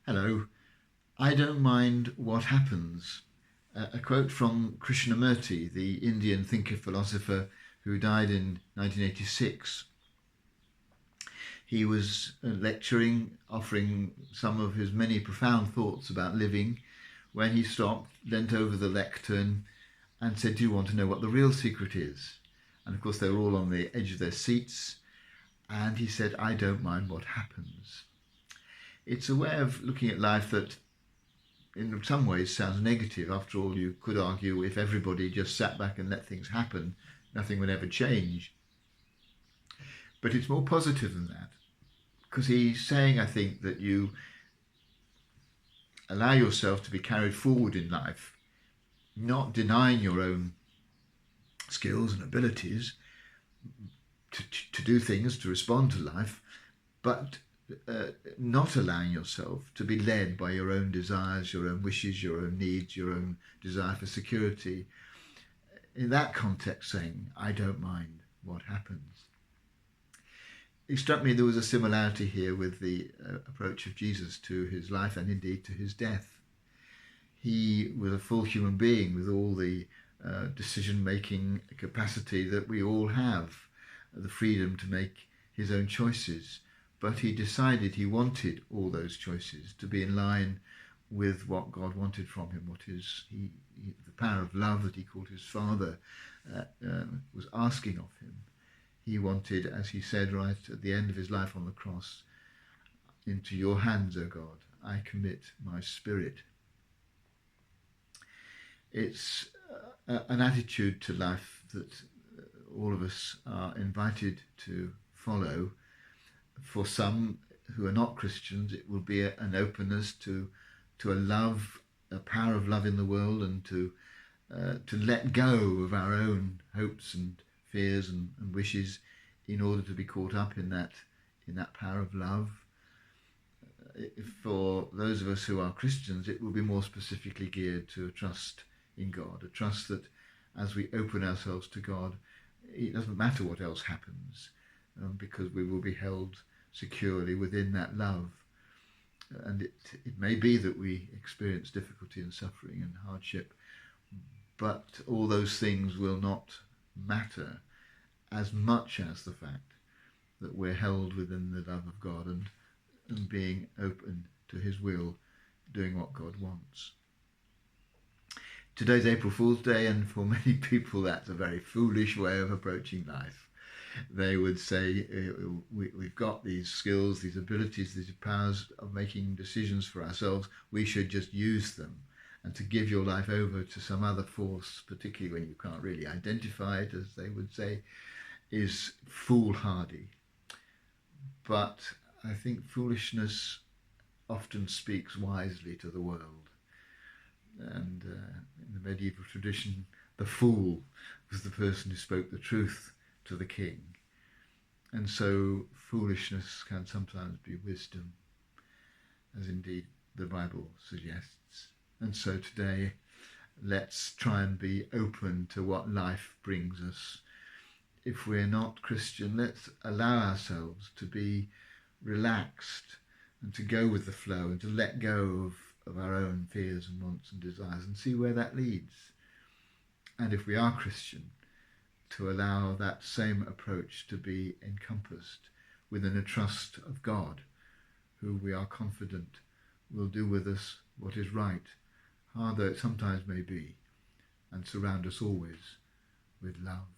Hello. I don't mind what happens. A quote from Krishnamurti, the Indian thinker philosopher who died in 1986. He was lecturing, offering some of his many profound thoughts about living, when he stopped, leant over the lectern, and said, "Do you want to know what the real secret is?" And of course, they were all on the edge of their seats. And he said, "I don't mind what happens." It's a way of looking at life that in some ways sounds negative. After all, you could argue if everybody just sat back and let things happen, nothing would ever change. But it's more positive than that, because he's saying, I think, that you allow yourself to be carried forward in life, not denying your own skills and abilities to do things, to respond to life, but not allowing yourself to be led by your own desires, your own wishes, your own needs, your own desire for security. In that context, saying, "I don't mind what happens." It struck me there was a similarity here with the approach of Jesus to his life and indeed to his death. He was a full human being with all the decision-making capacity that we all have, the freedom to make his own choices. But he decided he wanted all those choices to be in line with what God wanted from him, the power of love that he called his Father was asking of him. He wanted, as he said right at the end of his life on the cross, "Into your hands, O God, I commit my spirit." It's an attitude to life that all of us are invited to follow. For some who are not Christians, it will be an openness to a power of love in the world, and to let go of our own hopes and fears and wishes in order to be caught up in that power of love. For those of us who are Christians, it will be more specifically geared to a trust in God, a trust that as we open ourselves to God, it doesn't matter what else happens, because we will be held securely within that love. And it may be that we experience difficulty and suffering and hardship, but all those things will not matter as much as the fact that we're held within the love of God and being open to his will, doing what God wants. Today's April Fool's Day, and for many people that's a very foolish way of approaching life. They would say, we've got these skills, these abilities, these powers of making decisions for ourselves, we should just use them. And to give your life over to some other force, particularly when you can't really identify it, as they would say, is foolhardy. But I think foolishness often speaks wisely to the world. And in the medieval tradition, the fool was the person who spoke the truth to the king. And so foolishness can sometimes be wisdom, as indeed the Bible suggests. And so today, let's try and be open to what life brings us. If we're not Christian, let's allow ourselves to be relaxed and to go with the flow and to let go of our own fears and wants and desires and see where that leads. And if we are Christian, to allow that same approach to be encompassed within a trust of God, who we are confident will do with us what is right, hard though it sometimes may be, and surround us always with love.